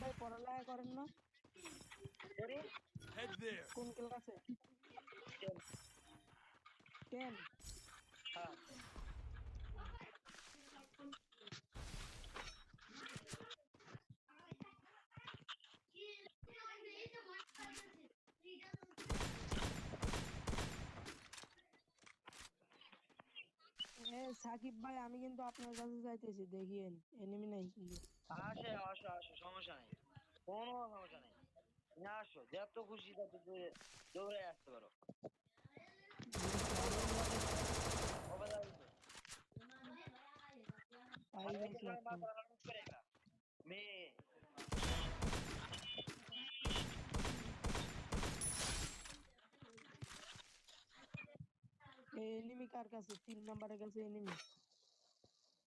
ভাই পড়ালেখা করেন না? করি। Head there. কোন ক্লাসে? কেন? 10। হ্যাঁ। সাকিব ভাই আমি কিন্তু আপনার কাছে যাইতেছি, দেখিয়েন এনিমি নাই কিন্তু। আসে আসো আসো, সমস্যা নাই, কোনো সমস্যা নাই। না আসো, যত খুশি তত দৌড়ে আসতে পারো। ভালো লাগে না। কবে যাবে? তাই বলছি আপনি। মেয়ে এনিমি কার কাছে? 3 নাম্বারের কাছে এনিমি।